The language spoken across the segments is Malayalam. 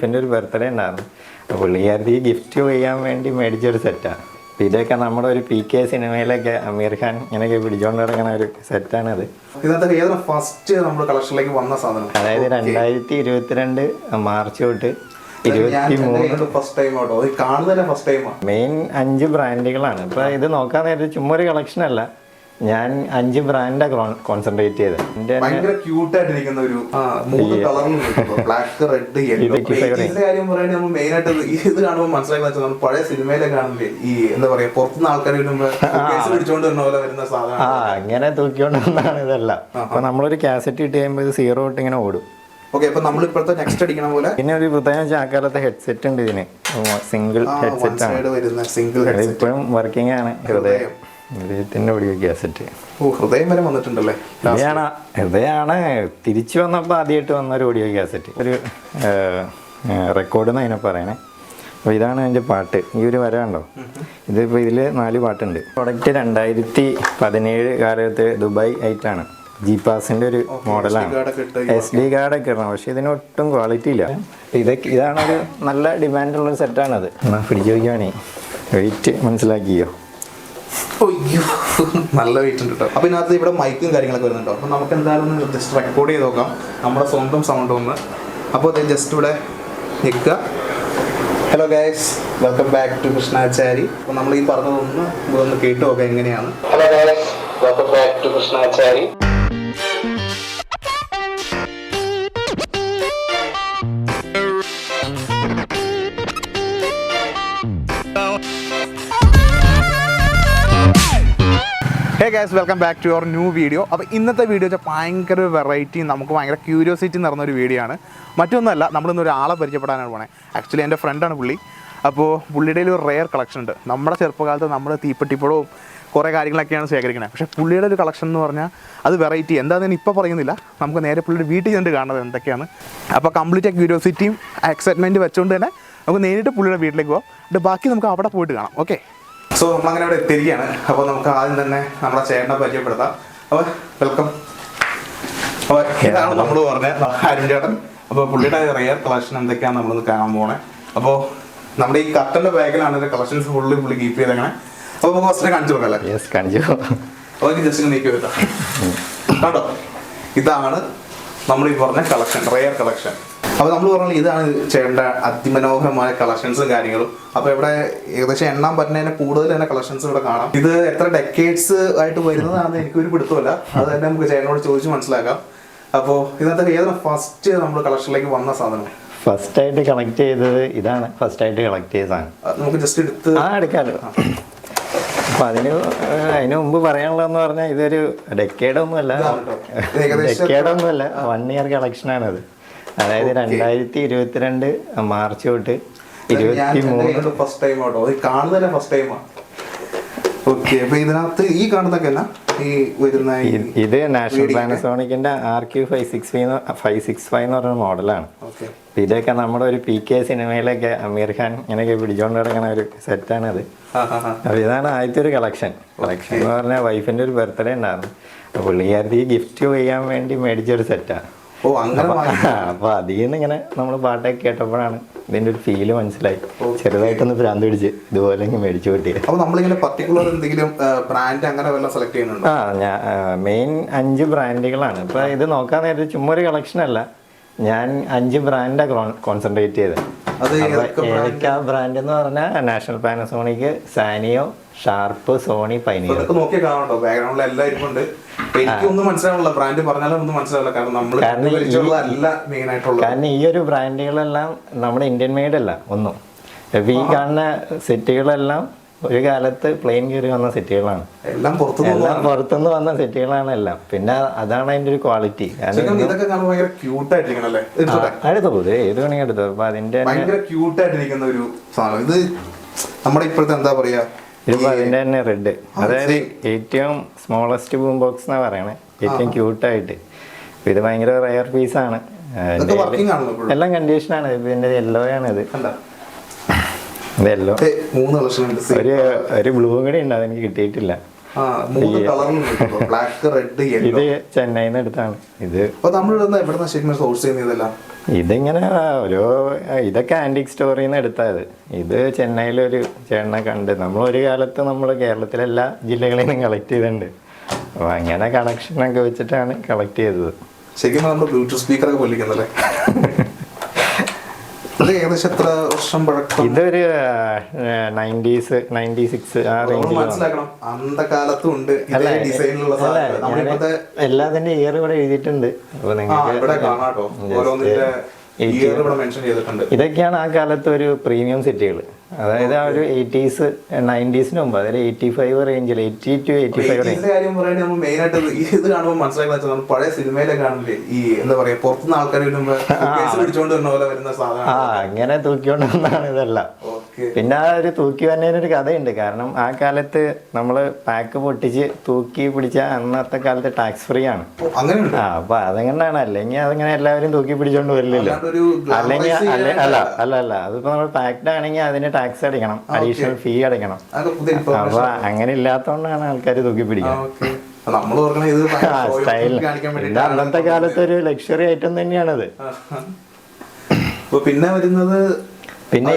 എൻ്റെ ഒരു ബർത്ത്ഡേ ഉണ്ടായിരുന്നു. അപ്പോൾ പുള്ളിക്കാരത്തി ഗിഫ്റ്റ് ചെയ്യാൻ വേണ്ടി മേടിച്ചൊരു സെറ്റാണ്. അപ്പോൾ ഇതൊക്കെ നമ്മുടെ ഒരു PK സിനിമയിലൊക്കെ അമീർ ഖാൻ ഇങ്ങനെയൊക്കെ പിടിച്ചോണ്ട് നടക്കുന്ന ഒരു സെറ്റാണത്. ഫസ്റ്റ് നമ്മുടെ കളക്ഷനിലേക്ക് വന്ന സാധനം അതായത് 2022 മാർച്ച് തൊട്ട് 23 മെയിൻ 5 ബ്രാൻഡുകളാണ്. ഇപ്പോൾ ഇത് നോക്കാൻ നേരത്തെ ചുമ്മാ ഒരു കളക്ഷൻ അല്ല, ഞാൻ 5 ബ്രാൻഡാണ് കോൺസെൻട്രേറ്റ് ചെയ്തത്. ഭയങ്കര ക്യൂട്ടായിട്ടിരിക്കുന്ന ഒരു 3 കളറിൽ ബ്ലാക്ക് റെഡ് യെല്ലോ. കാര്യം പറയുകയാണെങ്കിൽ മെയിൻ ആയിട്ട് ഇത് കാണുമ്പോൾ മനസ്സിലാക്കി നമ്മൾ പഴയ സിനിമയിലെ കാണുന്നില്ലേ ഈ എന്താ പറയാ പുറത്തുനിന്ന് ആൾക്കാർ പിടിച്ചോണ്ട് വരുന്ന പോലെ വരുന്ന സാധനം അങ്ങനെ തൂക്കിക്കൊണ്ട് വന്നാണ് ഇതെല്ലാം. അപ്പൊ നമ്മളൊരു കാസറ്റ് ഇട്ട് കഴിയുമ്പോൾ ഇത് 0 തൊട്ട് ഇങ്ങനെ ഓടും. ഓക്കെ, അപ്പൊ നമ്മൾ ഇപ്പോഴത്തെ നെക്സ്റ്റ് അടിക്കണ പോലെ പിന്നെ ഒരു പ്രത്യേകം ചാക്കാലത്തെ ഹെഡ്സെറ്റ് ഉണ്ട് ഇതിന്. സിംഗിൾ ഹെഡ്സെറ്റ് ആണ്, ഇപ്പോഴും വർക്കിംഗ് ആണ്. ഹൃദയത്തിന്റെ ഓഡിയോ കാസറ്റ്. ഹൃദയം വരെ വന്നിട്ടുണ്ടല്ലേ? ഹൃദയാണ് തിരിച്ചു വന്നപ്പോൾ ആദ്യമായിട്ട് വന്ന ഒരു ഓഡിയോ കാസറ്റ്, ഒരു റെക്കോർഡ് എന്ന് അതിനെ പറയണേ. അപ്പോൾ ഇതാണ് അതിൻ്റെ പാട്ട്. ഈ ഒരു വര കണ്ടോ, ഇതിപ്പോൾ ഇതിൽ 4 പാട്ടുണ്ട്. പ്രൊഡക്റ്റ് 2017 കാലത്ത് ദുബായ് ആയിട്ടാണ്. G-Pass-ന്റെ ഒരു മോഡലാണ്. SD കാർഡൊക്കെ ഇടണം, പക്ഷെ ഇതിനൊട്ടും ക്വാളിറ്റി ഇല്ല. ഇതാണൊരു നല്ല ഡിമാൻഡുള്ളൊരു സെറ്റാണത്. പിടിച്ചു നോക്കിയാണേ വെയിറ്റ് മനസ്സിലാക്കിയോ? നല്ല വെയിറ്റ് ഉണ്ട് കേട്ടോ. അപ്പോൾ ഇതിനകത്ത് ഇവിടെ മൈക്കും കാര്യങ്ങളൊക്കെ വരുന്നുണ്ടോ? അപ്പോൾ നമുക്ക് എന്തായാലും ജസ്റ്റ് റെക്കോർഡ് ചെയ്ത് നോക്കാം നമ്മുടെ സ്വന്തം സൗണ്ട് ഒന്ന്. അപ്പോൾ അത് ജസ്റ്റ് ഇവിടെ നിൽക്കുക. Hello guys, welcome back to Krishnachari. അപ്പോൾ നമ്മൾ ഈ പറഞ്ഞതൊന്ന് കേട്ട് നോക്കാം എങ്ങനെയാണ്. Hello guys, welcome back to Krishnachari. Hey guys, welcome back to your new video. അപ്പോൾ ഇന്നത്തെ വീഡിയോ വെച്ചാൽ ഭയങ്കര വെറൈറ്റി, നമുക്ക് ഭയങ്കര ക്യൂരിയോസിറ്റി നിറഞ്ഞൊരു വീഡിയോ ആണ്. മറ്റൊന്നുമല്ല, നമ്മളിന്ന് ഒരാളെ പരിചയപ്പെടാനാണ് പോണേ. ആക്ച്വലി എൻ്റെ ഫ്രണ്ടാണ് പുള്ളി. അപ്പോൾ പുള്ളിയുടെ ഒരു റെയർ കളക്ഷൻ ഉണ്ട്. നമ്മുടെ ചെറുപ്പകാലത്ത് നമ്മൾ തീപ്പെട്ടിപ്പഴവും കുറേ കാര്യങ്ങളൊക്കെയാണ് ശേഖരിക്കുന്നത്. പക്ഷേ പുള്ളിയുടെ ഒരു കളക്ഷൻ എന്ന് പറഞ്ഞാൽ അത് വെറൈറ്റി എന്താണെന്ന് ഞാൻ ഇപ്പോൾ പറയുന്നില്ല. നമുക്ക് നേരെ പുള്ളിയുടെ വീട്ടിൽ ചെന്നിട്ട് കാണുന്നത് എന്തൊക്കെയാണ്. അപ്പോൾ കംപ്ലീറ്റ് ക്യൂരിയോസിറ്റിയും എക്സൈറ്റ്മെൻറ്റ് വെച്ചുകൊണ്ട് തന്നെ നമുക്ക് നേരിട്ട് പുള്ളിയുടെ വീട്ടിലേക്ക് പോകാം. ബാക്കി നമുക്ക് അവിടെ പോയിട്ട് കാണാം. ഓക്കെ, സോ നമ്മളങ്ങനെ അവിടെ എത്തിയിരിക്കുകയാണ്. അപ്പോൾ നമുക്ക് ആദ്യം തന്നെ നമ്മുടെ ചേട്ടനെ പരിചയപ്പെടുത്താം. അപ്പോൾ വെൽക്കം. അപ്പോൾ ഇതാണ് നമ്മൾ പറഞ്ഞ അരുൺ ചേട്ടൻ. അപ്പോൾ പുള്ളിയുടെ റെയർ കളക്ഷൻ എന്തൊക്കെയാണ് നമ്മളൊന്ന് കാണാൻ പോകണേ. അപ്പോൾ നമ്മുടെ ഈ കട്ടൻ്റെ ബാഗിലാണ് ഇതിൻ്റെ കളക്ഷൻസ് പുള്ളി കീപ്പ് ചെയ്തേക്കണേ. അപ്പോൾ നമുക്ക് ഫസ്റ്റ് കാണിച്ചു കൊടുക്കാം. യെസ്, കാണിച്ചു. അപ്പോൾ എനിക്ക് ജസ്റ്റ് നീക്കി വെക്കാം. കേട്ടോ, ഇതാണ് നമ്മൾ ഈ പറഞ്ഞ കളക്ഷൻ, റെയർ കളക്ഷൻ. അപ്പോൾ നമ്മൾ പറഞ്ഞാൽ ഇതാണ് ചേട്ടൻ്റെ അതിമനോഹരമായ കളക്ഷൻസും കാര്യങ്ങളും. അപ്പോൾ ഇവിടെ ഏകദേശം എണ്ണാൻ പറ്റുന്നതിന് കൂടുതൽ തന്നെ കളക്ഷൻസ് ഇവിടെ കാണാം. ഇത് എത്ര ഡെക്കേഡ്സ് ആയിട്ട് വരുന്നതാണെന്ന് എനിക്കൊരു പിടുത്തമല്ല, അത് തന്നെ നമുക്ക് ചേട്ടനോട് ചോദിച്ച് മനസ്സിലാക്കാം. അപ്പോൾ ഇതിനകത്ത് ഏതാണ് ഫസ്റ്റ് നമ്മൾ കളക്ഷനിലേക്ക് വന്ന സാധനം? ഫസ്റ്റ് ആയിട്ട് കളക്ട് ചെയ്തത് ഇതാണ്. ഫസ്റ്റ് ആയിട്ട് കളക്ട് ചെയ്ത സാധനം നമുക്ക് ജസ്റ്റ് എടുക്കാമല്ലോ. അപ്പോൾ അതിന് മുമ്പ് പറയാനുള്ളതെന്ന് പറഞ്ഞാൽ ഇതൊരു ഡെക്കേഡൊന്നുമല്ല, 1 ഇയർ കളക്ഷനാണത്. അതായത് 2022 മാർച്ച് തൊട്ട് 23 ഫസ്റ്റ് ടൈം ആട്ടോ കാണുന്നതന്നെ ഫസ്റ്റ് ടൈമാണ്. ഓക്കെ, അപ്പോൾ ഇതിനകത്ത് ഈ കാണുന്നതൊക്കെ ഈ വരുന്ന ഇത് നാഷണൽ പാനസോണിക്കിന്റെ RQ565 എന്ന് പറഞ്ഞ മോഡലാണ്. ഇതൊക്കെ നമ്മുടെ ഒരു PK സിനിമയിലൊക്കെ അമീർ ഖാൻ ഇങ്ങനെയൊക്കെ പിടിച്ചോണ്ട് നടക്കുന്ന ഒരു സെറ്റാണത്. അപ്പോൾ ഇതാണ് ആദ്യത്തെ ഒരു കളക്ഷൻ എന്ന് പറഞ്ഞാൽ വൈഫിൻ്റെ ഒരു ബർത്ത്ഡേ ഉണ്ടായിരുന്നു. അപ്പോൾ പുള്ളിക്കാരത്തി ഗിഫ്റ്റ് ചെയ്യാൻ വേണ്ടി മേടിച്ചൊരു സെറ്റാണ്. അപ്പോൾ അതിൽ നിന്ന് ഇങ്ങനെ നമ്മൾ പാട്ടൊക്കെ കേട്ടപ്പോഴാണ് ഇതിൻ്റെ ഒരു ഫീല് മനസ്സിലായി. ചെറുതായിട്ടൊന്ന് ഭ്രാന്ത് പിടിച്ച് ഇതുപോലെ മേടിച്ചു കിട്ടിയത്. അപ്പോൾ നമ്മളിങ്ങനെ പർട്ടിക്കുലർ എന്തെങ്കിലും ബ്രാൻഡ് അങ്ങനെ വല്ല സെലക്ട് ചെയ്യുന്നുണ്ടോ? ഞാൻ മെയിൻ 5 ബ്രാൻഡുകളാണ്. ഇപ്പോൾ ഇത് നോക്കാൻ നേരത്തെ ചുമ്മാ ഒരു കളക്ഷൻ അല്ല, ഞാൻ 5 ബ്രാൻഡാണ് കോൺസെൻട്രേറ്റ് ചെയ്തത്. ഏതൊക്കെ ബ്രാൻഡ് എന്ന് പറഞ്ഞാൽ National Panasonic, Sanyo, Sharp, Sony, Pioneer. നോക്കിയാൽ കാണാം ബാക്ക്ഗ്രൗണ്ടിൽ എല്ലാം ഇരിപ്പുണ്ട്. എനിക്കൊന്നും മനസ്സിലാവില്ല, ബ്രാൻഡ് പറഞ്ഞാലും ഒന്നും മനസ്സിലാവില്ല. കാരണം ഈ ഒരു ബ്രാൻഡുകളെല്ലാം നമ്മുടെ ഇന്ത്യൻ മെയ്ഡ് അല്ല ഒന്നും. ഇപ്പം ഈ കാണുന്ന സെറ്റുകളെല്ലാം ഒരു കാലത്ത് പ്ലെയിൻ കയറി വന്ന സെറ്റുകളാണ്, എല്ലാം പുറത്തുനിന്ന് വന്ന സെറ്റുകളാണ് എല്ലാം. പിന്നെ അതാണ് അതിൻ്റെ ഒരു ക്വാളിറ്റി. എടുത്തോ, ഏത് വേണമെങ്കിൽ എടുത്തോ. അപ്പൊ അതിന്റെ ഇതിപ്പോ അതിന്റെ തന്നെ റെഡ്, അതായത് ഏറ്റവും സ്മോളസ്റ്റ് ബൂം ബോക്സ് എന്നാ പറയണേ, ഏറ്റവും ക്യൂട്ടായിട്ട്. ഇത് ഭയങ്കര റെയർ പീസാണ്, എല്ലാം കണ്ടീഷനാണ്. ഇതിന്റെ യെല്ലോ ആണ് ഇത്. യെല്ലോ ഒരു ബ്ലൂ കൂടി ഉണ്ട്, അതെനിക്ക് കിട്ടിയിട്ടില്ല. മൂന്ന് കളറിലും ബ്ലാക്ക്, റെഡ്, ഇത് ചെന്നൈയിൽ നിന്ന് എടുത്താണ്. ഇത് എവിടെ ശരിക്കും സോഴ്സ് ചെയ്യുന്നതല്ല. ഇതിങ്ങനെ ഇതൊക്കെ ആന്റിക് സ്റ്റോറിൽ നിന്ന് എടുത്തത്. ഇത് ചെന്നൈയിലൊരു ചേട്ടനെ കണ്ട് നമ്മളൊരു കാലത്ത് നമ്മൾ കേരളത്തിലെ എല്ലാ ജില്ലകളിൽ നിന്നും കളക്ട് ചെയ്തിട്ടുണ്ട്. അപ്പോൾ അങ്ങനെ കളക്ഷനൊക്കെ വെച്ചിട്ടാണ് കളക്ട് ചെയ്തത്. ശരിക്കും നമ്മൾ ബ്ലൂടൂത്ത് സ്പീക്കറൊക്കെ പൊലിക്കുന്നല്ലേ? ഏകദേശം എത്ര വർഷം പഴക്കം? ഇതൊരു 90s 96 ആ റേഞ്ചിൽ. മനസ്സിലാക്കണം, അന്നത്തെ കാലത്തും ഉണ്ട് എല്ലാത്തിന്റെ ഇയർ ഇവിടെ എഴുതിയിട്ടുണ്ട്. അപ്പൊ ഇതൊക്കെയാണ് ആ കാലത്ത് ഒരു പ്രീമിയം സെറ്റുകൾ. അതായത് ആ ഒരു 80s 90s മുമ്പ്, അതായത് 85 റേഞ്ചിൽ, 80 to 85 റേഞ്ച്. കാര്യം പറയുന്നത് നമ്മൾ മെയിൻ ആയിട്ട് ഇത് കാണുമ്പോൾ മനസ്സിലാക്കുന്ന പഴയ സിനിമയിലൊക്കെ കാണില്ലേ, ഈ എന്താ പറയാ പുറത്തുനിന്ന് ആൾക്കാർ പിടിച്ചോണ്ട് വരുന്ന പോലെ വരുന്ന സാധനം. അങ്ങനെ തൂക്കിക്കൊണ്ട് വന്നാണ് ഇതെല്ലാം. പിന്നെ ആ ഒരു തൂക്കി വന്നതിനൊരു കഥയുണ്ട്. കാരണം ആ കാലത്ത് നമ്മള് പാക്ക് പൊട്ടിച്ച് തൂക്കി പിടിച്ച അന്നത്തെ കാലത്ത് ടാക്സ് ഫ്രീ ആണ്. അപ്പൊ അതെങ്ങനെയാണ്, അല്ലെങ്കിൽ അതങ്ങനെ എല്ലാവരും തൂക്കി പിടിച്ചോണ്ട് വരില്ലല്ലോ. അല്ലെങ്കിൽ അല്ല അതിപ്പോ നമ്മൾ പാക്ഡ് ആണെങ്കിൽ അതിന് ടാക്സ് അടിക്കണം, അഡീഷണൽ ഫീ അടയ്ക്കണം. അപ്പൊ അങ്ങനെ ഇല്ലാത്തോണ്ടാണ് ആൾക്കാർ തൂക്കി പിടിക്കുന്നത്. അന്നത്തെ കാലത്ത് ഒരു ലക്ഷറി ഐറ്റം തന്നെയാണത്. പിന്നെ വരുന്നത് പിന്നെ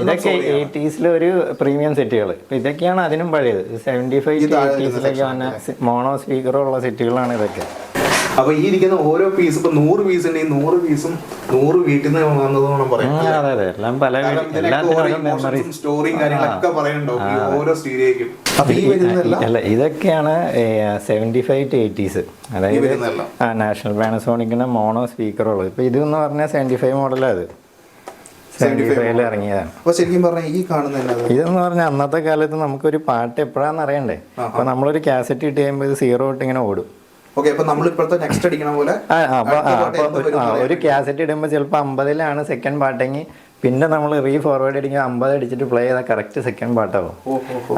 ഇതൊക്കെ 80s ഒരു പ്രീമിയം സെറ്റുകൾ. ഇതൊക്കെയാണ് അതിനും പഴയത്. 75 to 80s വന്ന മോണോ സ്പീക്കറുള്ള സെറ്റുകളാണ് ഇതൊക്കെ. അപ്പൊ ഈ ഇരിക്കുന്ന ഓരോ പീസ് ഇപ്പൊ 100 പീസ് ഉണ്ടെങ്കിൽ 100 പീസും 100 വീട്ടിൽ നിന്ന് വന്നതെന്ന് പറയാം. അതെ, എല്ലാം പല സ്റ്റോറിയും കാര്യങ്ങളൊക്കെ പറയുന്നുണ്ടോ ഓരോ സ്റ്റീരിയോയ്ക്കും? അല്ല, ഇതൊക്കെയാണ് 75 to 80s. അതായത് നാഷണൽ പാനസോണിക്കിന്റെ മോണോ സ്പീക്കറുള്ളത്. ഇപ്പൊ ഇതെന്ന് പറഞ്ഞാൽ 75 മോഡലാണ്. 75 ഇറങ്ങിയതാണ്. ഇതെന്ന് പറഞ്ഞാൽ അന്നത്തെ കാലത്ത് നമുക്കൊരു പാട്ട് എപ്പോഴാന്ന് അറിയണ്ടേ. അപ്പൊ നമ്മളൊരു കാസറ്റ് ഇട്ട് കഴിയുമ്പോൾ ഇത് 0 തൊട്ട് ഇങ്ങനെ ഓടും. ഒരു കാസറ്റ് ഇടുമ്പോൾ ചിലപ്പോൾ 50-ലാണ് സെക്കൻഡ് പാട്ടെങ്കിൽ പിന്നെ നമ്മൾ ഫോർവേഡ് അടിക്കുക 50 അടിച്ചിട്ട് പ്ലേ ചെയ്താൽ കറക്റ്റ് സെക്കൻഡ് പാട്ടാവും.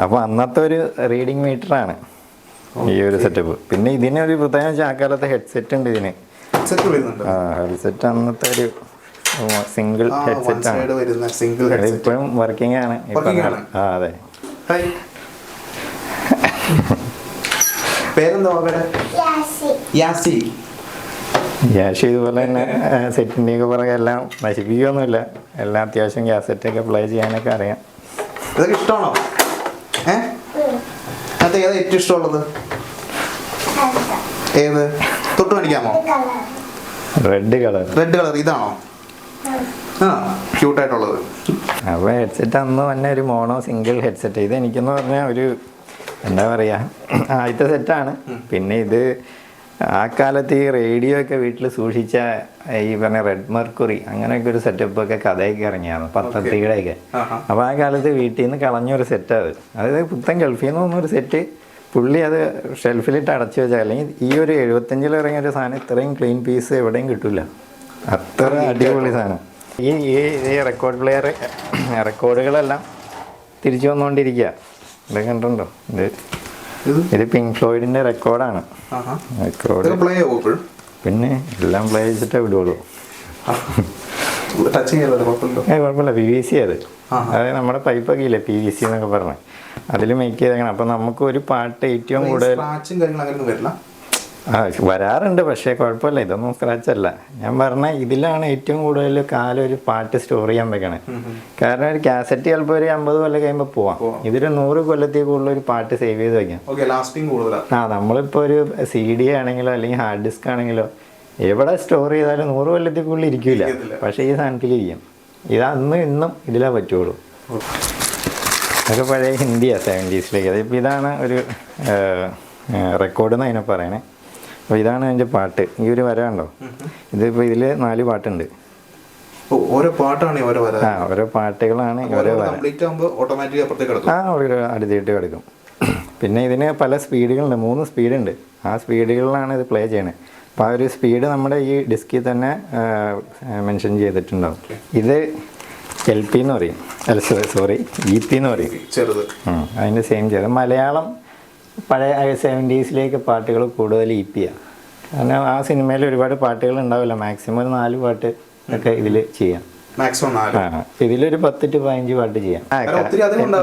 അപ്പോൾ അന്നത്തെ ഒരു റീഡിങ് മീറ്ററാണ് ഈ ഒരു സെറ്റപ്പ്. പിന്നെ ഇതിനൊരു പ്രത്യേകം വെച്ചാൽ ആ കാലത്തെ ഹെഡ്സെറ്റ് ഉണ്ട് ഇതിന്. ഹെഡ്സെറ്റ് അന്നത്തെ ഒരു സിംഗിൾ ഹെഡ്സെറ്റ് ആണ്. ഇപ്പോഴും വർക്കിംഗ് ആണ്. അതെ. യാഷി ഇതുപോലെ തന്നെ സെറ്റിൻ്റെ ഒക്കെ പുറകെ എല്ലാം നശിപ്പിക്കുകയൊന്നുമില്ല. എല്ലാം അത്യാവശ്യം കാസറ്റൊക്കെ പ്ലേ ചെയ്യാനൊക്കെ അറിയാം. ഇതൊക്കെ ഇഷ്ടമാണോ? ഏതാ ഏറ്റവും ഇഷ്ടമുള്ളത്? ഏത് തൊട്ട് കാണിക്കാമോ? റെഡ് കളർ ഇതാണോ? ക്യൂട്ടായിട്ടുള്ളത്. അപ്പോൾ ഹെഡ്സെറ്റ് അന്ന് തന്നെ ഒരു മോണോ സിംഗിൾ ഹെഡ്സെറ്റ്. ഇത് എനിക്കെന്ന് പറഞ്ഞാൽ ഒരു എന്താ പറയുക, ആദ്യത്തെ സെറ്റാണ്. പിന്നെ ഇത് ആ കാലത്ത് ഈ റേഡിയോ ഒക്കെ വീട്ടിൽ സൂക്ഷിച്ച ഈ പറഞ്ഞ റെഡ് മെർക്കുറി അങ്ങനെയൊക്കെ ഒരു സെറ്റപ്പൊക്കെ കഥയൊക്കെ ഇറങ്ങിയാണ്, പത്രത്തിലൊക്കെ. അപ്പോൾ ആ കാലത്ത് വീട്ടിൽ നിന്ന് കളഞ്ഞൊരു സെറ്റാണ് അത്. അതായത് പുത്തൻ ഗൾഫിൽ നിന്ന് വന്നൊരു സെറ്റ്. പുള്ളി അത് ഷെൽഫിലിട്ട് അടച്ചു വെച്ചാൽ, അല്ലെങ്കിൽ ഈ ഒരു 75-ൽ ഇറങ്ങിയ ഒരു സാധനം ഇത്രയും ക്ലീൻ പീസ് എവിടെയും കിട്ടില്ല. അത്ര അടിപൊളി സാധനം. ഈ റെക്കോർഡ് പ്ലെയർ റെക്കോർഡുകളെല്ലാം തിരിച്ചു വന്നുകൊണ്ടിരിക്കുക. ഇത് കണ്ടുണ്ടോ? ഇത് പിങ്ക് ഫ്ലോയിഡിന്റെ റെക്കോർഡാണ്. പിന്നെ എല്ലാം പ്ലേ ചെയ്തിട്ടേ വിടുള്ളൂ. കുഴപ്പമില്ല. PVC അത്. അതായത് നമ്മുടെ പൈപ്പൊക്കെ ഇല്ലേ PVC എന്നൊക്കെ പറഞ്ഞത്, അതിൽ മേക്ക് ചെയ്തേക്കണം. അപ്പം നമുക്ക് ഒരു പാട്ട് ഏറ്റവും കൂടുതൽ വരാറുണ്ട്, പക്ഷേ കുഴപ്പമില്ല. ഇതൊന്നും സ്ക്രാച്ച് അല്ല. ഞാൻ പറഞ്ഞ ഇതിലാണ് ഏറ്റവും കൂടുതൽ കാലം ഒരു പാട്ട് സ്റ്റോർ ചെയ്യാൻ വെക്കണേ. കാരണം ഒരു കാസറ്റ് ചിലപ്പോൾ ഒരു 50 കൊല്ലം കഴിയുമ്പോൾ പോവാം. ഇതൊരു 100 കൊല്ലത്തിൽ കൂടുതൽ ഒരു പാട്ട് സേവ് ചെയ്ത് വെക്കാം. നമ്മളിപ്പോൾ ഒരു CD ആണെങ്കിലോ അല്ലെങ്കിൽ ഹാർഡ് ഡിസ്ക് ആണെങ്കിലോ എവിടെ സ്റ്റോർ ചെയ്താലും 100 കൊല്ലത്തിൽ കൂടുതൽ ഇരിക്കില്ല. പക്ഷേ ഈ സാധനത്തിൽ ഇരിക്കും. ഇത് അന്ന് ഇന്നും ഇതിലേ പറ്റുള്ളൂ. അതൊക്കെ പഴയ ഹിന്ദിയാണ് 70s. അതിപ്പോൾ ഇതാണ് ഒരു റെക്കോർഡ് എന്ന് അതിനെ പറയണേ. അപ്പോൾ ഇതാണ് അതിൻ്റെ പാട്ട്. ഈ ഒരു വര ഉണ്ടോ? ഇതിപ്പോൾ ഇതിൽ 4 പാട്ടുണ്ട്. ഓരോ പാട്ടാണ് ഓരോ പാട്ടുകളാണ് ഓരോ വര. ഒരു അടുത്തിട്ട് കിടക്കും. പിന്നെ ഇതിന് പല സ്പീഡുകളുണ്ട്, 3 സ്പീഡുണ്ട്. ആ സ്പീഡുകളിലാണ് ഇത് പ്ലേ ചെയ്യണത്. അപ്പോൾ ആ ഒരു സ്പീഡ് നമ്മുടെ ഈ ഡിസ്കിൽ തന്നെ മെൻഷൻ ചെയ്തിട്ടുണ്ടാവും. ഇത് LP എന്ന് പറയും, EP എന്ന് പറയും. അതിൻ്റെ സെയിം ചെയ്ത് മലയാളം പഴയ 70s പാട്ടുകൾ കൂടുതൽ EP ആണ്. കാരണം ആ സിനിമയിൽ ഒരുപാട് പാട്ടുകൾ ഉണ്ടാവില്ല. മാക്സിമം 4 പാട്ട് ഒക്കെ ഇതിൽ ചെയ്യാം. മാക്സിമം 4. ഇതിലൊരു 10 to 15 വാട്ട് ചെയ്യാം.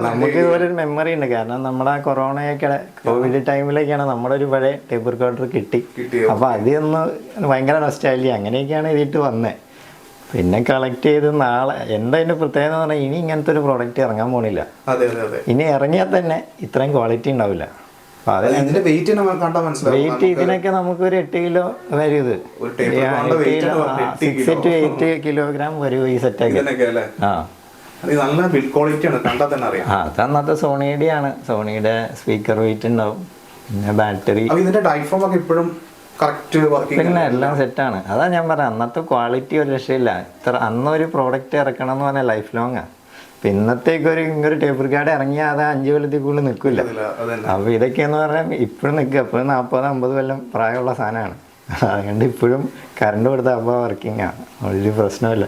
നമുക്ക് ഇതുപോലെ ഒരു മെമ്മറി ഉണ്ട്. കാരണം നമ്മുടെ കൊറോണയൊക്കെ കോവിഡ് ടൈമിലൊക്കെയാണ് നമ്മുടെ ഒരു പഴയ ടേപ്പ് റെക്കോർഡർ കിട്ടി. അപ്പൊ അതൊന്ന് ഭയങ്കര നൊസ്റ്റാൾജിയ അങ്ങനെയൊക്കെയാണ് ഇതിട്ട് വന്നത്. പിന്നെ കളക്ട് ചെയ്ത് നാളെ എന്താ അതിന്റെ പ്രത്യേകത എന്ന് പറഞ്ഞാൽ ഇനി ഇങ്ങനത്തെ ഒരു പ്രോഡക്റ്റ് ഇറങ്ങാൻ പോണില്ല. ഇനി ഇറങ്ങിയാൽ തന്നെ ഇത്രയും ക്വാളിറ്റി ഉണ്ടാവില്ല. വെയിറ്റ് ഇതിനൊക്കെ നമുക്ക് ഒരു 8 കിലോ വരും. ഇത് 6 to 8 കിലോഗ്രാം വരും ഈ സെറ്റൊക്കെ. അത് അന്നത്തെ സോണിയുടെ ആണ്. സോണിയുടെ സ്പീക്കർ വെയിറ്റ് ഉണ്ടാവും. പിന്നെ ബാറ്ററി പിന്നെ എല്ലാം സെറ്റാണ്. അതാ ഞാൻ പറയാം, അന്നത്തെ ക്വാളിറ്റി ഒരു രക്ഷയില്ല. ഇത്ര അന്നൊരു പ്രോഡക്റ്റ് ഇറക്കണം എന്ന് പറഞ്ഞാൽ ലൈഫ് ലോങ്ങാ. ഇന്നത്തേക്ക് ഒരു ടേബിൾ കാർഡ് ഇറങ്ങിയാൽ അത് 5 കൊല്ലത്തിൽ കൂടുതൽ നിൽക്കില്ല. അപ്പോൾ ഇതൊക്കെയെന്ന് പറഞ്ഞാൽ ഇപ്പോഴും നിൽക്കുക. എപ്പോഴും 40-50 കൊല്ലം പ്രായമുള്ള സാധനമാണ്. അതുകൊണ്ട് ഇപ്പോഴും കറണ്ട് കൊടുത്താൽ അപ്പോൾ വർക്കിംഗാണ്, ഒരു പ്രശ്നമില്ല.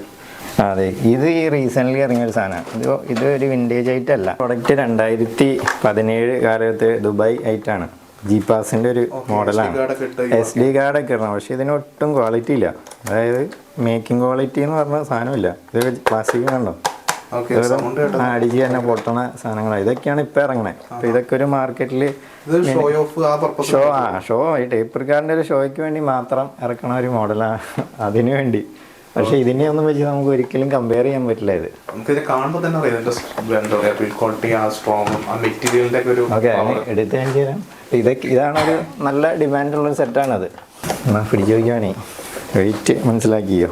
അതെ, ഇത് ഈ റീസെൻ്റ്ലി ഇറങ്ങിയൊരു സാധനമാണ്. ഇത് ഒരു വിൻറ്റേജ് ഐറ്റം അല്ല. പ്രൊഡക്റ്റ് 2017 കാലത്ത് ദുബായ് ഐറ്റാണ്. G-Pass-ൻ്റെ ഒരു മോഡലാണ്. SD കാർഡൊക്കെ ഇടണം. പക്ഷേ ഇതിനൊട്ടും ക്വാളിറ്റി ഇല്ല. അതായത് മേക്കിംഗ് ക്വാളിറ്റി എന്ന് പറഞ്ഞ സാധനമില്ല. ഇത് പ്ലാസ്റ്റിക് കണ്ടോ, അടിച്ച് തന്നെ പൊട്ടണ സാധനങ്ങളാണ്. ഇതൊക്കെയാണ് ഇപ്പം ഇറങ്ങണത്. അപ്പോൾ ഇതൊക്കെ ഒരു മാർക്കറ്റിൽ ഷോ ഈ ടേപ്പ് റിക്കാർഡിൻ്റെ ഒരു ഷോയ്ക്ക് വേണ്ടി മാത്രം ഇറക്കണ ഒരു മോഡലാണ്. അതിനു വേണ്ടി. പക്ഷെ ഇതിനെ ഒന്നും വെച്ച് നമുക്ക് ഒരിക്കലും കമ്പയർ ചെയ്യാൻ പറ്റില്ല. ഇത് ഓക്കെ എടുത്ത് കാണിച്ചു തരാം. ഇതാണൊരു നല്ല ഡിമാൻഡുള്ളൊരു സെറ്റാണത്. എന്നാൽ പിടിച്ചു നോക്കിയാണേ വെയിറ്റ് മനസ്സിലാക്കിയോ.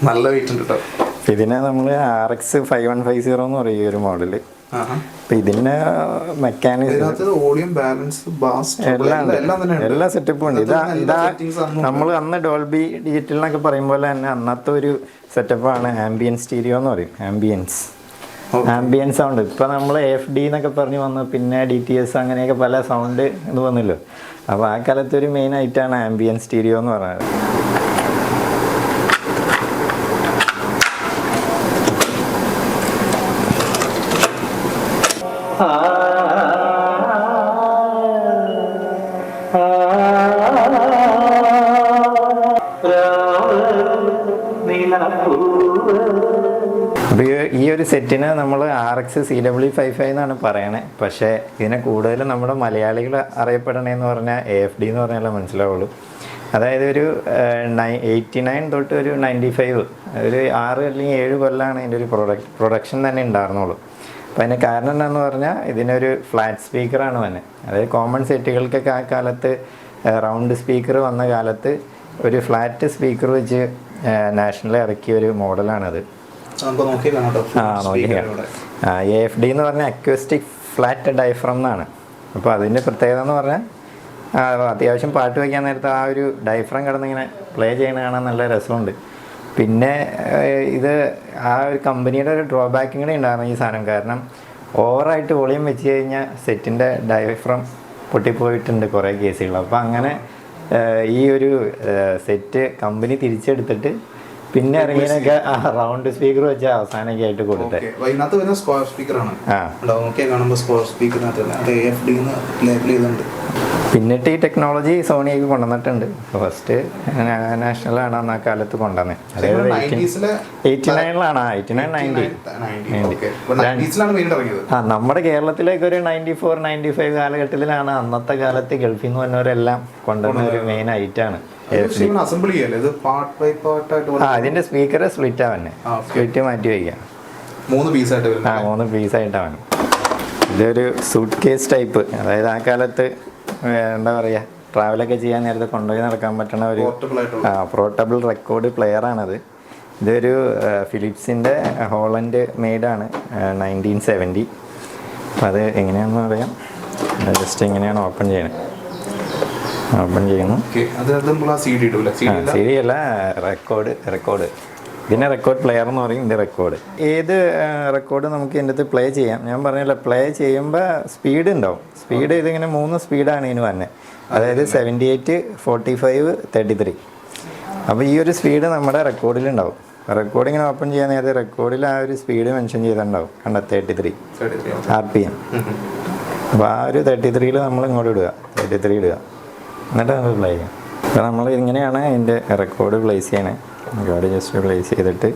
നല്ല വെയിറ്റ് ഉണ്ട് കേട്ടോ. ഇതിനെ നമ്മൾ RX 5150 എന്ന് പറയും ഒരു മോഡല്. അപ്പൊ ഇതിന് മെക്കാനിസം എല്ലാ സെറ്റപ്പും ഉണ്ട്. ഇതാ നമ്മൾ അന്ന് ഡോൾബി ഡിജിറ്റൽ എന്നൊക്കെ പറയും പോലെ തന്നെ അന്നത്തെ ഒരു സെറ്റപ്പാണ് ആംബിയൻ സ്റ്റീരിയോ എന്ന് പറയും. Ambient sound. ഇപ്പൊ നമ്മൾ AFD എന്നൊക്കെ പറഞ്ഞ് വന്നു. പിന്നെ DTS അങ്ങനെയൊക്കെ പല സൗണ്ട് ഇത് വന്നല്ലോ. അപ്പോൾ ആ കാലത്ത് ഒരു മെയിൻ ആയിട്ടാണ് ആംബിയൻ സ്റ്റീരിയോ എന്ന് പറയുന്നത്. ഈ ഒരു സെറ്റിന് നമ്മൾ RX CW55 എന്നാണ് പറയണേ. പക്ഷേ ഇതിനെ കൂടുതലും നമ്മുടെ മലയാളികൾ അറിയപ്പെടണേന്ന് പറഞ്ഞാൽ AFD എന്ന് പറഞ്ഞാലേ മനസ്സിലാവുള്ളൂ. അതായത് ഒരു 89 തൊട്ട് ഒരു 95 ഒരു 6 അല്ലെങ്കിൽ 7 കൊല്ലമാണ് ഇതിൻ്റെ ഒരു പ്രൊഡക്ഷൻ തന്നെ ഉണ്ടായിരുന്നുള്ളൂ. അപ്പോൾ അതിന് കാരണം എന്താണെന്ന് പറഞ്ഞാൽ ഇതിനൊരു ഫ്ലാറ്റ് സ്പീക്കറാണ് തന്നെ. അതായത് കോമൺ സെറ്റുകൾക്കൊക്കെ ആ കാലത്ത് റൗണ്ട് സ്പീക്കർ വന്ന കാലത്ത് ഒരു ഫ്ലാറ്റ് സ്പീക്കർ വെച്ച് നാഷണലിൽ ഇറക്കിയ ഒരു മോഡലാണത്. AFD എന്ന് പറഞ്ഞാൽ അക്വസ്റ്റിക് ഫ്ലാറ്റ് ഡയഫ്രം എന്നാണ്. അപ്പോൾ അതിൻ്റെ പ്രത്യേകത എന്ന് പറഞ്ഞാൽ അത്യാവശ്യം പാട്ട് വയ്ക്കാൻ നേരത്തെ ആ ഒരു ഡയഫ്രം കിടന്നിങ്ങനെ പ്ലേ ചെയ്യണ കാണാൻ നല്ല രസമുണ്ട്. പിന്നെ ഇത് ആ ഒരു കമ്പനിയുടെ ഒരു ഡ്രോബാക്കും കൂടെ ഉണ്ടായിരുന്നു ഈ സാധനം. കാരണം ഓവറായിട്ട് വോളിയം വെച്ച് കഴിഞ്ഞാൽ സെറ്റിൻ്റെ ഡയഫ്രം പൊട്ടിപ്പോയിട്ടുണ്ട് കുറേ കേസുകൾ. അപ്പോൾ അങ്ങനെ ഈ ഒരു സെറ്റ് കമ്പനി തിരിച്ചെടുത്തിട്ട് പിന്നെ ഇറങ്ങിയതിനൊക്കെ റൗണ്ട് സ്പീക്കർ വെച്ച് അവസാനമൊക്കെ ആയിട്ട് കൊടുത്തത്. പിന്നിട്ട് ഈ ടെക്നോളജി സോണിയൊക്കെ കൊണ്ടുവന്നിട്ടുണ്ട്. ഫസ്റ്റ് നാഷണലാണ് അന്ന് ആ കാലത്ത് കൊണ്ടുവന്നത്. അതായത് 89-ലാണ് 89-90 നമ്മുടെ കേരളത്തിലേക്ക് ഒരു 94-95 കാലഘട്ടത്തിലാണ് അന്നത്തെ കാലത്ത് ഗൾഫിൽ നിന്ന് വന്നവരെല്ലാം കൊണ്ടുവന്ന ഒരു മെയിൻ ഐറ്റാണ്. ഇതിന്റെ സ്പീക്കർ സ്പ്ലിറ്റ് ആവന്നെ, സ്പ്ലിറ്റ് മാറ്റി വയ്ക്കാം. 3 പീസായിട്ടാണ്. ഇതൊരു സൂട്ട് കേസ് ടൈപ്പ്. അതായത് ആ കാലത്ത് എന്താ പറയുക, ട്രാവലൊക്കെ ചെയ്യാൻ നേരത്തെ കൊണ്ടുപോയി നടക്കാൻ പറ്റുന്ന ഒരു പോർട്ടബിൾ റെക്കോർഡ് പ്ലെയറാണത്. ഇതൊരു ഫിലിപ്സിൻ്റെ ഹോളണ്ട് മെയ്ഡാണ്, 1970. അപ്പം അത് എങ്ങനെയാണെന്ന് പറയാം. ജസ്റ്റ് എങ്ങനെയാണ് ഓപ്പൺ ചെയ്യണത്. ഓപ്പൺ ചെയ്യുന്നു. CD അല്ല, റെക്കോർഡ്. ഇതിനെ റെക്കോർഡ് പ്ലെയർ എന്ന് പറയും. ഇതിൻ്റെ റെക്കോർഡ് ഏത് റെക്കോർഡ് നമുക്ക് ഇതിൻ്റെ അകത്ത് പ്ലേ ചെയ്യാം. ഞാൻ പറഞ്ഞില്ല, പ്ലേ ചെയ്യുമ്പോൾ സ്പീഡ് ഉണ്ടാവും. സ്പീഡ് ഇതിങ്ങനെ 3 സ്പീഡാണ് ഇതിന് വന്നത്. അതായത് 78, 45, 33. അപ്പോൾ ഈ ഒരു സ്പീഡ് നമ്മുടെ റെക്കോർഡിലുണ്ടാവും. റെക്കോർഡ് ഇങ്ങനെ ഓപ്പൺ ചെയ്യാൻ നേരത്തെ റെക്കോർഡിൽ ആ ഒരു സ്പീഡ് മെൻഷൻ ചെയ്തിട്ടുണ്ടാവും. കണ്ട 33 RPM. അപ്പോൾ ആ ഒരു 33 നമ്മൾ ഇങ്ങോട്ട് ഇടുക, 33 ഇടുക, എന്നിട്ട് നമ്മൾ പ്ലേ ചെയ്യാം. അപ്പോൾ നമ്മൾ ഇങ്ങനെയാണ് ഇതിൻ്റെ റെക്കോർഡ് പ്ലേസ് ചെയ്യണേ. കാർഡ് ജസ്റ്റ് പ്ലേസ് ചെയ്തിട്ട്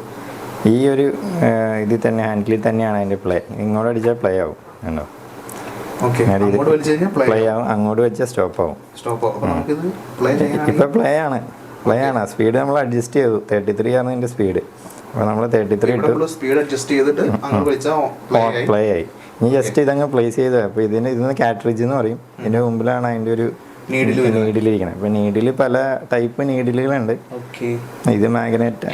ഈ ഒരു ഇതിൽ തന്നെ ഹാൻഡിലിൽ തന്നെയാണ് അതിൻ്റെ പ്ലേ. ഇങ്ങോട്ട് അടിച്ചാൽ പ്ലേ ആവും കണ്ടോ. പ്ലേ ആവും, അങ്ങോട്ട് വെച്ചാൽ സ്റ്റോപ്പ് ആവും. ഇപ്പം പ്ലേ ആണ് സ്പീഡ് നമ്മൾ അഡ്ജസ്റ്റ് ചെയ്തു. 33 ആണ് ഇതിൻ്റെ സ്പീഡ്. അപ്പോൾ നമ്മൾ 33 ഇട്ടു, സ്പീഡ് അഡ്ജസ്റ്റ് ചെയ്തിട്ട് പ്ലേ ആയി. ഇനി ജസ്റ്റ് ഇതങ്ങ് പ്ലേസ് ചെയ്ത്, അപ്പോൾ ഇതിന് കാട്രിഡ്ജ് എന്ന് പറയും. ഇതിൻ്റെ മുമ്പിലാണ് അതിൻ്റെ ഒരു നീഡിലിരിക്കുന്നത്. അപ്പോൾ നീഡിൽ പല ടൈപ്പ് നീഡിലുകളുണ്ട്. ഇത് മാഗ്നറ്റ്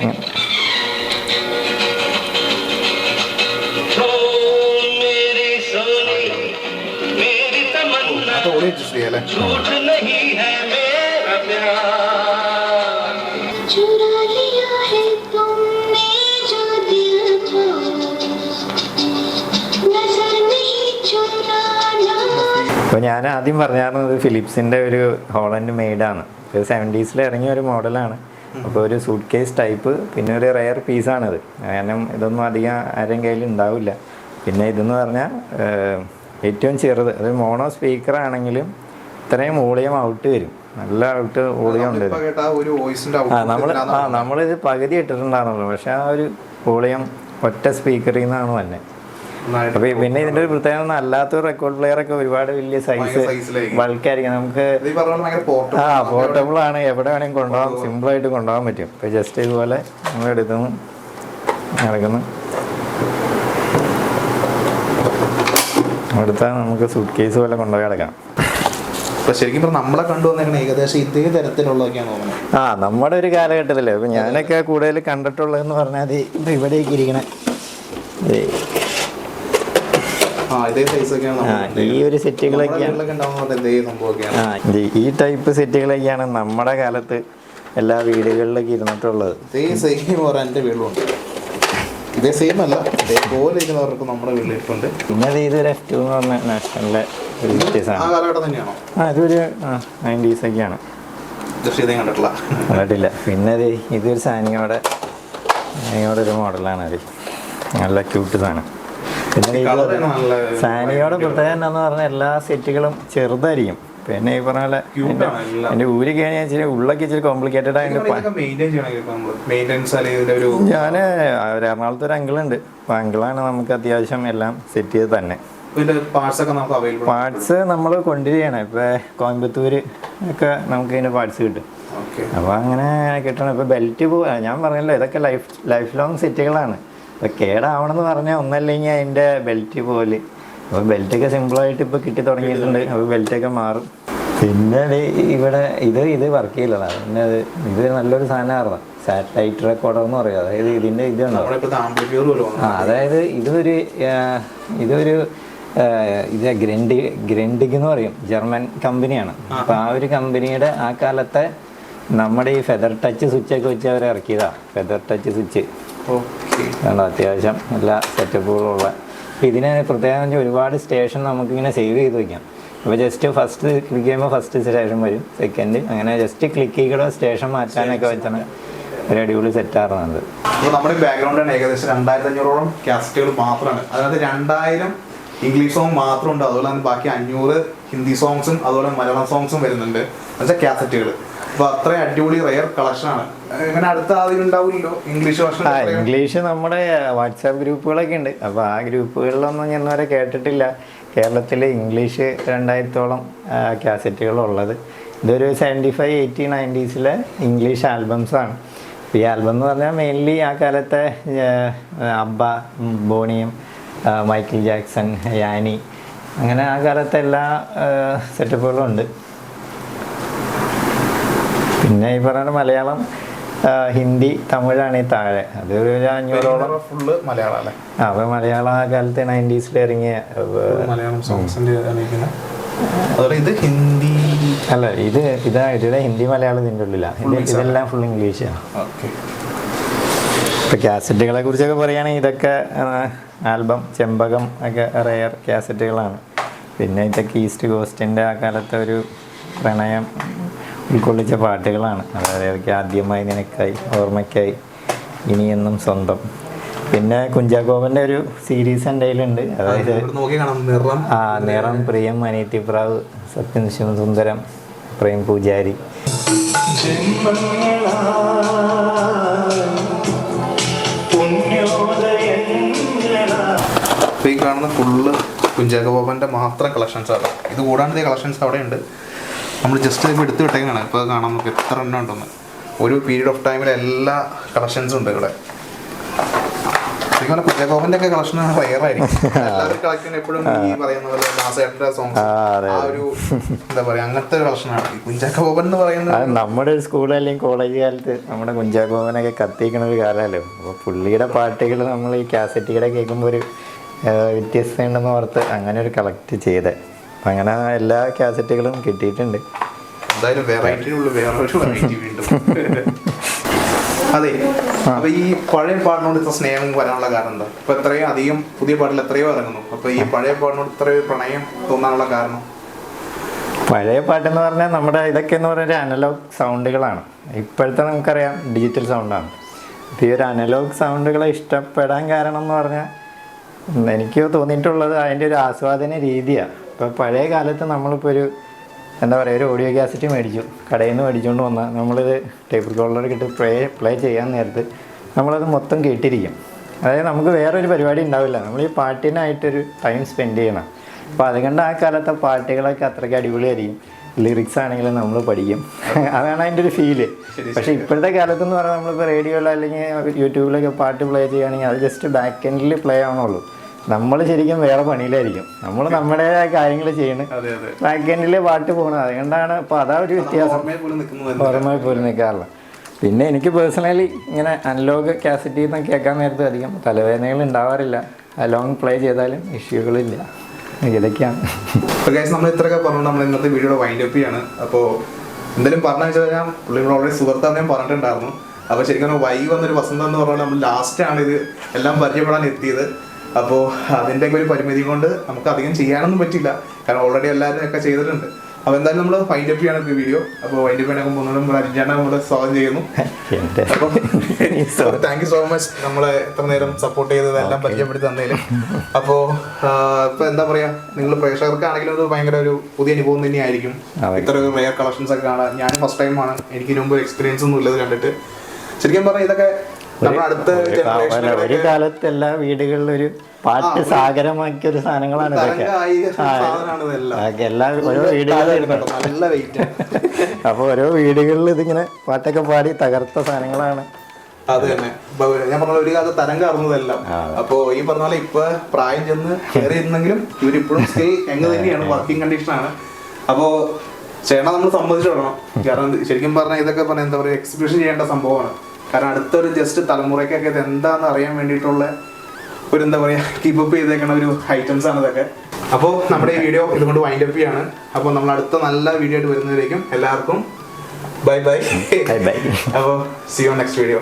അപ്പോൾ ഞാൻ ആദ്യം പറഞ്ഞായിരുന്നത് ഫിലിപ്സിൻ്റെ ഒരു ഹോളണ്ട് മെയ്ഡാണ്. ഇത് 70s ഇറങ്ങിയ ഒരു മോഡലാണ്. അപ്പോൾ ഒരു സൂട്ട് കേസ് ടൈപ്പ്, പിന്നെ ഒരു റെയർ പീസാണിത്. കാരണം ഇതൊന്നും അധികം ആരും കയ്യിൽ ഉണ്ടാവില്ല. പിന്നെ ഇതെന്ന് പറഞ്ഞാൽ ഏറ്റവും ചെറുത്, അത് മോണോ സ്പീക്കർ ആണെങ്കിലും ഇത്രയും വോളിയം ഔട്ട് വരും. നല്ല ഔട്ട് വോളിയം ഉണ്ട്. നമ്മളിത് പകുതി ഇട്ടിട്ടുണ്ടായിരുന്നുള്ളൂ, പക്ഷെ ആ ഒരു വോളിയം ഒറ്റ സ്പീക്കറിൽ നിന്നാണ് തന്നെ. അപ്പോൾ പിന്നെ ഇതിൻ്റെ ഒരു പ്രത്യേകത, അല്ലാത്തൊരു റെക്കോർഡ് പ്ലെയർ ഒക്കെ ഒരുപാട് വലിയ സൈസ് ബൾക്കായിരിക്കും. നമുക്ക് പോർട്ടബിൾ ആണ്, എവിടെ വേണമെങ്കിൽ കൊണ്ടുപോകാം, സിമ്പിളായിട്ട് കൊണ്ടുപോകാൻ പറ്റും. ഇപ്പോൾ ജസ്റ്റ് ഇതുപോലെ നമ്മൾ എടുക്കുന്നു, നടക്കുന്നു, എടുത്താൽ നമുക്ക് സൂട്ട് കേസ് പോലെ കൊണ്ടുപോയി അടക്കാം. ശരിക്കും നമ്മളെ കണ്ടുവന്നേക്കണ ഏകദേശം ഇതേ തരത്തിലുള്ളതൊക്കെയാണ് തോന്നുന്നത്. നമ്മുടെ ഒരു കാലഘട്ടത്തില് ഇപ്പൊ ഞാനൊക്കെ കൂടുതൽ കണ്ടിട്ടുള്ളതെന്ന് പറഞ്ഞാൽ ഇപ്പൊ ഇവിടേക്ക് ഇരിക്കണേ ഈ ഒരു സെറ്റുകളൊക്കെയാണ്, ഈ ടൈപ്പ് സെറ്റുകളൊക്കെയാണ് നമ്മുടെ കാലത്ത് എല്ലാ വീടുകളിലൊക്കെ ഇരുന്നിട്ടുള്ളത്. എൻ്റെ വീട്ടിലുണ്ട്, ഇതേ സെയിം അല്ല, ഇതേപോലെ ഇരിക്കുന്നവർക്ക് നമ്മുടെ വീട്ടിലിട്ടുണ്ട്. പിന്നെ ഇത് ഒരു F2 എന്ന് പറഞ്ഞ നാഷണലിലെ ഒരു ഇതൊരു 90s ഒക്കെയാണ്, കണ്ടിട്ടില്ല. പിന്നെ ഇതൊരു സാനിയോടെ ഒരു മോഡലാണ്. അത് നല്ല ക്യൂട്ട് സാധനം. പിന്നെ സാനിയോടെ പ്രത്യേകത എന്താന്ന് പറഞ്ഞാൽ എല്ലാ സെറ്റുകളും ചെറുതായിരിക്കും. പിന്നെ ഈ പറഞ്ഞ പോലെ എൻ്റെ ഊരി കഴിഞ്ഞാൽ ഇച്ചിരി ഉള്ളൊക്കെ ഇച്ചിരി കോംപ്ലിക്കേറ്റഡ് ആയിട്ട്. ഞാൻ എറണാകുളത്ത് ഒരു അങ്കിളുണ്ട്, അപ്പോൾ അങ്കിളാണ് നമുക്ക് അത്യാവശ്യം എല്ലാം സെറ്റ് ചെയ്ത് തന്നെ. പാർട്സ് നമ്മൾ കൊണ്ടുവരികയാണ്. ഇപ്പോൾ കോയമ്പത്തൂർ ഒക്കെ നമുക്ക് ഇതിൻ്റെ പാർട്സ് കിട്ടും. അപ്പോൾ അങ്ങനെ കിട്ടണം. ഇപ്പോൾ ബെൽറ്റ് ഞാൻ പറഞ്ഞല്ലോ, ഇതൊക്കെ ലൈഫ് ലോങ് സെറ്റുകളാണ്. അപ്പോൾ കേടാവണമെന്ന് പറഞ്ഞാൽ ഒന്നല്ലെങ്കിൽ അതിൻ്റെ ബെൽറ്റ് പോലെ. അപ്പോൾ ബെൽറ്റൊക്കെ സിമ്പിളായിട്ട് ഇപ്പോൾ കിട്ടി തുടങ്ങിയിട്ടുണ്ട്. അപ്പോൾ ബെൽറ്റൊക്കെ മാറും. പിന്നെ ഇവിടെ ഇത് വർക്ക് ചെയ്യില്ല. പിന്നെ ഇത് നല്ലൊരു സാധനമായിരുന്നു, സാറ്റലൈറ്റ് റെക്കോർഡർ എന്ന് പറയുക. അതായത് ഇതിൻ്റെ ഇതുണ്ടോ, അതായത് ഇതൊരു ഗ്രൻഡിഗ് എന്ന് പറയും, ജർമ്മൻ കമ്പനിയാണ്. അപ്പോൾ ആ ഒരു കമ്പനിയുടെ ആ കാലത്തെ നമ്മുടെ ഈ ഫെദർ ടച്ച് സ്വിച്ചൊക്കെ വെച്ച് അവർ ഇറക്കിയതാണ്. ഫെദർ ടച്ച് സ്വിച്ച് കണ്ടോ, അത്യാവശ്യം എല്ലാ സെറ്റപ്പുകളുള്ള. അപ്പോൾ ഇതിന് പ്രത്യേകം ഒരുപാട് സ്റ്റേഷൻ നമുക്കിങ്ങനെ സേവ് ചെയ്ത് വയ്ക്കാം. അപ്പോൾ ജസ്റ്റ് ഫസ്റ്റ് ക്ലിക്ക് ചെയ്യുമ്പോൾ ഫസ്റ്റ് സ്റ്റേഷൻ വരും, സെക്കൻഡ്, അങ്ങനെ ജസ്റ്റ് ക്ലിക്ക് ചെയ്യുക സ്റ്റേഷൻ മാറ്റാനൊക്കെ വെച്ചാണ് ഒരു അടിപൊളി സെറ്റാറുന്നത്. അപ്പോൾ നമ്മുടെ ബാക്ക്ഗ്രൗണ്ടാണ് ഏകദേശം 2500ഓളം കാസറ്റുകൾ മാത്രമാണ്. അതായത് 2000 ഇംഗ്ലീഷ് സോങ് മാത്രമുണ്ട്. അതുപോലെ തന്നെ ബാക്കി 500 ഹിന്ദി സോങ്സും അതുപോലെ മലയാളം സോങ്സും വരുന്നുണ്ട്, എന്നുവെച്ചാൽ കാസറ്റുകൾ. അപ്പോൾ അത്രയും അടിപൊളി റെയർ കളക്ഷനാണ്. ഇങ്ങനെ അടുത്ത ആദ്യം ഉണ്ടാവില്ലല്ലോ ഇംഗ്ലീഷ് വേർഷൻ. ഇംഗ്ലീഷ് നമ്മുടെ വാട്സാപ്പ് ഗ്രൂപ്പുകളൊക്കെ ഉണ്ട്. അപ്പോൾ ആ ഗ്രൂപ്പുകളിലൊന്നും ഞാൻ വരെ കേട്ടിട്ടില്ല. കേരളത്തിൽ ഇംഗ്ലീഷ് 2000ഓളം കാസറ്റുകളുള്ളത്. ഇതൊരു 75, 80, 90s ഇംഗ്ലീഷ് ആൽബംസാണ്. ഈ ആൽബം എന്ന് പറഞ്ഞാൽ മെയിൻലി ആ കാലത്തെ അബ്ബ, ബോണിയും, മൈക്കിൾ ജാക്സൺ, യാനി, അങ്ങനെ ആ കാലത്തെ എല്ലാ സെറ്റപ്പുകളും ഉണ്ട്. പിന്നെ ഈ പറയുന്ന മലയാളം, ഹിന്ദി, തമിഴാണ് ഈ താഴെ. അതൊരു 500ഓളം ഫുള്ള് മലയാളം അല്ലേ? അപ്പോൾ മലയാളം ആ കാലത്ത് 90s ഇറങ്ങിയ അല്ല, ഇതിടെ ഹിന്ദി മലയാളം ഇതിൻ്റെ ഉള്ളിലാണ്. ഇതെല്ലാം ഫുൾ ഇംഗ്ലീഷാണ്. ഇപ്പോൾ കാസറ്റുകളെ കുറിച്ചൊക്കെ പറയുകയാണെങ്കിൽ ഇതൊക്കെ ആൽബം, ചെമ്പകം ഒക്കെ റെയർ കാസറ്റുകളാണ്. പിന്നെ ഇതൊക്കെ ഈസ്റ്റ് കോസ്റ്റിൻ്റെ ആ കാലത്തെ ഒരു പ്രണയം ഉൾക്കൊള്ളിച്ച പാട്ടുകളാണ്. അതായത് ആദ്യമായി നിനക്കായി, ഓർമ്മയ്ക്കായി, ഇനിയെന്നും സ്വന്തം. പിന്നെ കുഞ്ചാക്കോബൻ്റെ ഒരു സീരീസ് എൻ്റെ കയ്യിലുണ്ട്. അതായത് നിറം, പ്രിയം, അനിയത്തിപ്രാവ്, സത്യം ശിവസുന്ദരം, പ്രേം പൂജാരി. കാണുന്ന ഫുള്ള് കുഞ്ചാക്കോ ബോബൻ്റെ മാത്രം കളക്ഷൻസ് ആണ്. ഇത് കൂടാണ്ട് കളക്ഷൻസ് അവിടെ ഉണ്ട്. നമ്മൾ ജസ്റ്റ് ഇപ്പോൾ എടുത്ത് വിട്ടേക്കാണ്. ഇപ്പോൾ കാണാൻ നമുക്ക് എത്ര എണ്ണം ഉണ്ടെന്ന്. ഒരു പീരീഡ് ഓഫ് ടൈമിൽ എല്ലാ കളക്ഷൻസും ഉണ്ട് ഇവിടെ. ശരിക്കും കുഞ്ചാക്കോ ബോബൻ്റെ ഒക്കെ കളക്ഷൻ റയറായിരിക്കും. എല്ലാവരും കളക്ഷൻ എപ്പോഴും ഈ പറയുന്ന പോലെ ദാസേട്ടൻ്റെ സോങ്സ് ആ ഒരു എന്താ പറയുക അങ്ങനത്തെ ഒരു കളക്ഷനാണ്. ഈ കുഞ്ചാക്കോ ബോബൻ എന്ന് പറയുന്നത് നമ്മുടെ ഒരു സ്കൂൾ അല്ലെങ്കിൽ കോളേജ് കാലത്ത് നമ്മുടെ കുഞ്ചാക്കോ ബോബനൊക്കെ കത്തിക്കുന്ന ഒരു കാലമല്ലോ. അപ്പോൾ പുള്ളിയുടെ പാട്ടുകൾ നമ്മൾ ഈ കാസറ്റുകളെ കേൾക്കുമ്പോൾ ഒരു വ്യത്യസ്തത ഉണ്ടെന്ന് ഓർത്ത് അങ്ങനെ ഒരു കളക്ട് ചെയ്തത്. അപ്പം അങ്ങനെ എല്ലാ കാസറ്റുകളും കിട്ടിയിട്ടുണ്ട്. എന്തായാലും വെറൈറ്റിയുള്ള വേറൊരു വെറൈറ്റി വീണ്ടും. അതെ, അപ്പൊ ഈ പഴയ പാടിനോട് ഇത്ര സ്നേഹം വരാനുള്ള കാരണം എന്താ? ഇപ്പൊ എത്രയോ അധികം പുതിയ പാട്ടിൽ എത്രയോ ഇറങ്ങുന്നു. അപ്പൊ ഈ പഴയ പാടിനോട് ഇത്രയോ പ്രണയം തോന്നാനുള്ള കാരണം? പഴയ പാട്ടെന്ന് പറഞ്ഞാൽ നമ്മുടെ ഇതൊക്കെ എന്ന് പറഞ്ഞാൽ അനലോഗ് സൗണ്ടുകളാണ്. ഇപ്പോഴത്തെ നമുക്കറിയാം ഡിജിറ്റൽ സൗണ്ടാണ്. അപ്പോൾ ഈ ഒരു അനലോഗ് സൗണ്ടുകളെ ഇഷ്ടപ്പെടാൻ കാരണം എന്ന് പറഞ്ഞാൽ എനിക്ക് തോന്നിയിട്ടുള്ളത് അതിൻ്റെ ഒരു ആസ്വാദന രീതിയാണ്. ഇപ്പോൾ പഴയ കാലത്ത് നമ്മളിപ്പോൾ ഒരു എന്താ പറയുക ഒരു ഓഡിയോ കാസറ്റ് മേടിച്ചു, കടയിൽ നിന്ന് മേടിച്ചുകൊണ്ട് വന്നാൽ നമ്മളിത് ടേപ്പ് റെക്കോർഡറിൽ ഇട്ട് പ്ലേ ചെയ്യാൻ നേരത്ത് നമ്മളത് മൊത്തം കേട്ടിരിക്കും. അതായത് നമുക്ക് വേറൊരു പരിപാടി ഉണ്ടാവില്ല, നമ്മൾ ഈ പാട്ടിനായിട്ടൊരു ടൈം സ്പെൻഡ് ചെയ്യണം. അപ്പോൾ അതുകൊണ്ട് ആ കാലത്തെ പാട്ടുകളൊക്കെ അത്രയ്ക്ക് അടിപൊളിയായിരിക്കും. ലിറിക്സ് ആണെങ്കിലും നമ്മൾ പഠിക്കും. അതാണ് അതിൻ്റെ ഒരു ഫീല്. പക്ഷേ ഇപ്പോഴത്തെ കാലത്തെന്ന് പറഞ്ഞാൽ നമ്മളിപ്പോൾ റേഡിയോയിലോ അല്ലെങ്കിൽ യൂട്യൂബിലൊക്കെ പാട്ട് പ്ലേ ചെയ്യുകയാണെങ്കിൽ അത് ജസ്റ്റ് ബാക്ക് എൻഡിൽ പ്ലേ ആവണുള്ളൂ. നമ്മൾ ശരിക്കും വേറെ പണിയിലായിരിക്കും. നമ്മൾ നമ്മുടേതായ കാര്യങ്ങൾ ചെയ്യണം, ബാക്ക് എൻഡിൽ പാട്ട് പോകണം. അതുകൊണ്ടാണ് ഇപ്പോൾ അതാ ഒരു വ്യത്യാസം, ഓർമ്മയിൽ പോലും നിൽക്കാറില്ല. പിന്നെ എനിക്ക് പേഴ്സണലി ഇങ്ങനെ അനലോഗ് കാസറ്റിൽ നിന്ന് കേൾക്കാൻ നേരത്തെ അധികം തലവേദനകൾ ഉണ്ടാവാറില്ല. ലോങ് പ്ലേ ചെയ്താലും ഇഷ്യൂകളില്ല. ഇതൊക്കെയാണ്. നമ്മൾ ഇത്രയൊക്കെ പറഞ്ഞു. നമ്മൾ ഇന്നത്തെ വീഡിയോയുടെ വൈൻഡ് അപ്പ് ചെയ്യാണ്. അപ്പോൾ എന്തെങ്കിലും പറഞ്ഞു വെച്ചാൽ ഞാൻ പുള്ളികൾ ഓൾറെഡി സുഹൃത്താന്ന് ഞാൻ പറഞ്ഞിട്ടുണ്ടായിരുന്നു. അപ്പോൾ ശരിക്കും വൈകി വന്നൊരു വസന്തം എന്ന് പറഞ്ഞാൽ നമ്മൾ ലാസ്റ്റാണ് ഇത് എല്ലാം പരിചയപ്പെടാൻ എത്തിയത്. അപ്പോൾ അതിൻ്റെയൊക്കെ ഒരു പരിമിതി കൊണ്ട് നമുക്ക് അധികം ചെയ്യാനൊന്നും പറ്റില്ല, കാരണം ഓൾറെഡി എല്ലാവരും ഒക്കെ ചെയ്തിട്ടുണ്ട്. അപ്പോൾ എന്തായാലും നമ്മൾ വൈൻഡ് അപ്പ് ചെയ്യാണ് ഇപ്പോൾ വീഡിയോ. അപ്പോൾ വൈൻഡ് അപ്പ് ചെയ്യാനൊക്കെ പോകുന്നതും അരിഞ്ചാണ് നമ്മൾ സ്വാഗതം ചെയ്യുന്നു. അപ്പോൾ താങ്ക് യു സോ മച്ച് നമ്മളെ ഇത്ര നേരം സപ്പോർട്ട് ചെയ്തത് എല്ലാം പരിചയപ്പെടുത്തി തന്നതിലും. അപ്പോൾ ഇപ്പോൾ എന്താ പറയുക, നിങ്ങൾ പ്രേക്ഷകർക്കാണെങ്കിലും അത് ഭയങ്കര ഒരു പുതിയ അനുഭവം തന്നെയായിരിക്കും. ഇത്ര ഒരു റെയർ കളക്ഷൻസ് ഒക്കെ കാണാൻ ഞാൻ ഫസ്റ്റ് ടൈമാണ്. എനിക്ക് മുമ്പ് എക്സ്പീരിയൻസ് ഒന്നും ഇല്ലത് കണ്ടിട്ട്. ശരിക്കും പറഞ്ഞാൽ ഇതൊക്കെ ഒരു കാലത്ത് എല്ലാ വീടുകളിലും ഒരു പാട്ട് സാഗരമാക്കിയ ഒരു സാധനങ്ങളാണ് ഇതൊക്കെ. എല്ലാവരും ഓരോ വീടുകളിൽ അപ്പൊ ഓരോ വീടുകളിൽ ഇതിങ്ങനെ പാട്ടൊക്കെ പാടി തകർത്ത സാധനങ്ങളാണ്. അത് തന്നെ ഞാൻ പറഞ്ഞ ഒരു കാലത്ത് തരംകാർന്നതെല്ലാം. അപ്പൊ ഈ പറഞ്ഞ പോലെ ഇപ്പൊ പ്രായം ചെന്ന് കയറി ഇരുന്നെങ്കിലും ഇവരിപ്പോഴും സ്റ്റിൽ എങ്ങ് തന്നെയാണ്, വർക്കിംഗ് കണ്ടീഷനാണ്. അപ്പോ ചേട്ടൻ നമ്മൾ സമ്മതിച്ചു വിടണം. കാരണം ശരിക്കും പറഞ്ഞാൽ ഇതൊക്കെ പറഞ്ഞാൽ എന്താ പറയുക എക്സിബിഷൻ ചെയ്യേണ്ട സംഭവമാണ്. കാരണം അടുത്തൊരു ജസ്റ്റ് തലമുറയ്ക്കൊക്കെ ഇത് എന്താണെന്ന് അറിയാൻ വേണ്ടിയിട്ടുള്ള ഒരു എന്താ പറയുക കീപ്പപ്പ് ചെയ്തേക്കണ ഒരു ഐറ്റംസ് ആണ് ഇതൊക്കെ. അപ്പോൾ നമ്മുടെ ഈ വീഡിയോ ഇതുകൊണ്ട് വൈൻഡ് അപ്പ് ചെയ്യാണ്. അപ്പോൾ നമ്മൾ അടുത്ത നല്ല വീഡിയോ ആയിട്ട് വരുന്നവരേക്കും എല്ലാവർക്കും ബൈ ബൈ. Bye bye. അപ്പോൾ സീ യു നെക്സ്റ്റ് വീഡിയോ.